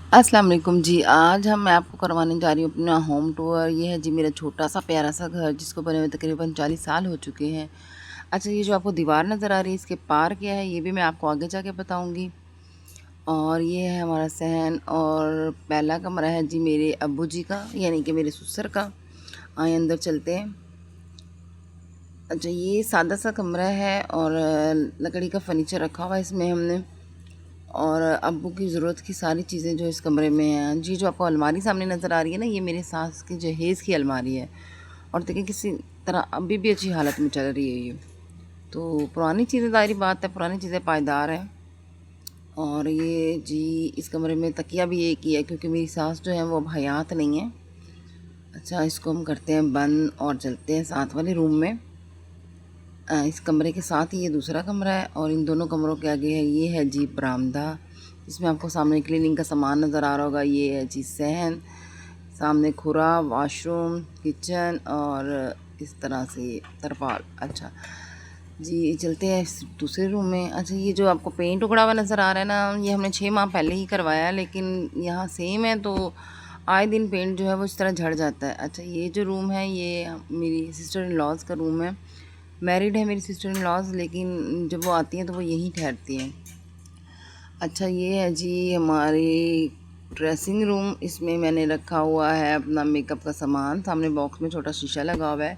अस्सलाम वालेकुम जी। आज मैं आपको करवाने जा रही हूँ अपना होम टूर। ये है जी मेरा छोटा सा प्यारा सा घर, जिसको बने हुए तकरीबन 40 साल हो चुके हैं। अच्छा, ये जो आपको दीवार नज़र आ रही है, इसके पार क्या है ये भी मैं आपको आगे जाके बताऊँगी। और ये है हमारा सहन, और पहला कमरा है जी मेरे अब्बू जी का, यानी कि मेरे ससुर का। आए अंदर चलते हैं। अच्छा, ये सादा सा कमरा है और लकड़ी का फर्नीचर रखा हुआ है इसमें हमने। और अब्बू की ज़रूरत की सारी चीज़ें जो इस कमरे में हैं जी। जो आपको अलमारी सामने नज़र आ रही है ना, ये मेरे सास की जहेज़ की अलमारी है। और देखिए किसी तरह अभी भी अच्छी हालत में चल रही है ये। तो पुरानी चीज़ें, ज़ाहिर बात है, पुरानी चीज़ें पायदार हैं। और ये जी इस कमरे में तकिया भी एक ही है, क्योंकि मेरी सास जो है वो अब हयात नहीं है। अच्छा, इसको हम करते हैं बंद और चलते हैं साथ वाले रूम में। इस कमरे के साथ ही ये दूसरा कमरा है, और इन दोनों कमरों के आगे है ये है जी बरामदा, जिसमें आपको सामने क्लीनिंग का सामान नज़र आ रहा होगा। ये है जी सहन, सामने खुरा, वॉशरूम, किचन और इस तरह से तरपाल। अच्छा जी, चलते हैं इस दूसरे रूम में। अच्छा, ये जो आपको पेंट उखड़ा हुआ नज़र आ रहा है ना, ये हमने 6 माह पहले ही करवाया है, लेकिन यहाँ सेम है तो आए दिन पेंट जो है वो इस तरह झड़ जाता है। अच्छा, ये जो रूम है ये मेरी सिस्टर इन लॉज़ का रूम है। मैरिड है मेरी सिस्टर इन लॉज़, लेकिन जब वो आती हैं तो वो यहीं ठहरती हैं। अच्छा, ये है जी हमारी ड्रेसिंग रूम। इसमें मैंने रखा हुआ है अपना मेकअप का सामान। सामने बॉक्स में छोटा शीशा लगा हुआ है।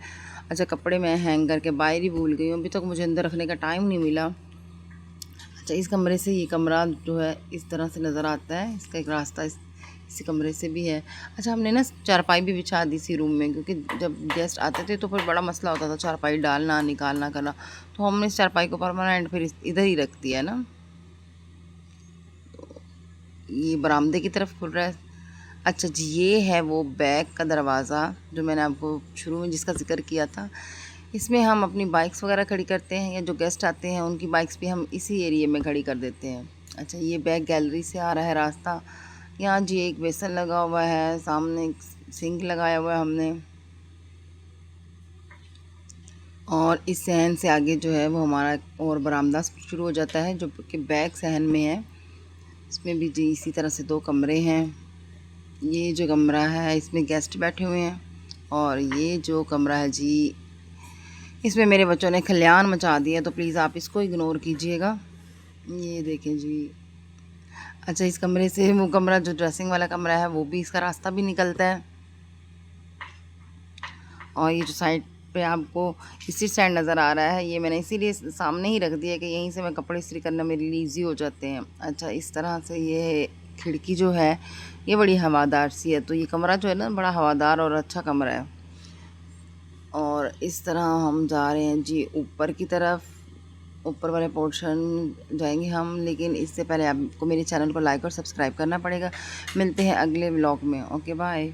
अच्छा, कपड़े मैं हैंग करके बाहर ही भूल गई हूँ, अभी तक मुझे अंदर रखने का टाइम नहीं मिला। अच्छा, इस कमरे से ये कमरा जो है इस तरह से नज़र आता है। इसका एक रास्ता इसी कमरे से भी है। अच्छा, हमने ना चारपाई भी बिछा दी इसी रूम में, क्योंकि जब गेस्ट आते थे तो फिर बड़ा मसला होता था चारपाई डालना निकालना करना। तो हमने इस चारपाई को परमानेंट फिर इधर ही रख दिया ना। ये बरामदे की तरफ खुल रहा है। अच्छा जी, ये है वो बैक का दरवाज़ा जो मैंने आपको शुरू में जिसका ज़िक्र किया था। इसमें हम अपनी बाइक्स वगैरह खड़ी करते हैं, या जो गेस्ट आते हैं उनकी बाइक्स भी हम इसी एरिया में खड़ी कर देते हैं। अच्छा, ये बैक गैलरी से आ रहा है रास्ता। यहाँ जी एक बेसन लगा हुआ है, सामने एक सिंक लगाया हुआ है हमने। और इस सहन से आगे जो है वो हमारा और बरामदा शुरू हो जाता है, जो कि बैक सहन में है। इसमें भी जी इसी तरह से 2 कमरे हैं। ये जो कमरा है इसमें गेस्ट बैठे हुए हैं, और ये जो कमरा है जी इसमें मेरे बच्चों ने खलियान मचा दिया, तो प्लीज़ आप इसको इग्नोर कीजिएगा। ये देखें जी। अच्छा, इस कमरे से वो कमरा जो ड्रेसिंग वाला कमरा है वो भी, इसका रास्ता भी निकलता है। और ये जो साइड पे आपको इस्त्री स्टैंड नज़र आ रहा है, ये मैंने इसीलिए सामने ही रख दिया कि यहीं से मैं कपड़े इस्त्री करना मेरे लिए ईजी हो जाते हैं। अच्छा, इस तरह से ये खिड़की जो है ये बड़ी हवादार सी है, तो ये कमरा जो है ना बड़ा हवादार और अच्छा कमरा है। और इस तरह हम जा रहे हैं जी ऊपर की तरफ, ऊपर वाले पोर्शन जाएंगे हम, लेकिन इससे पहले आपको मेरे चैनल को लाइक और सब्सक्राइब करना पड़ेगा। मिलते हैं अगले व्लॉग में। Okay, bye.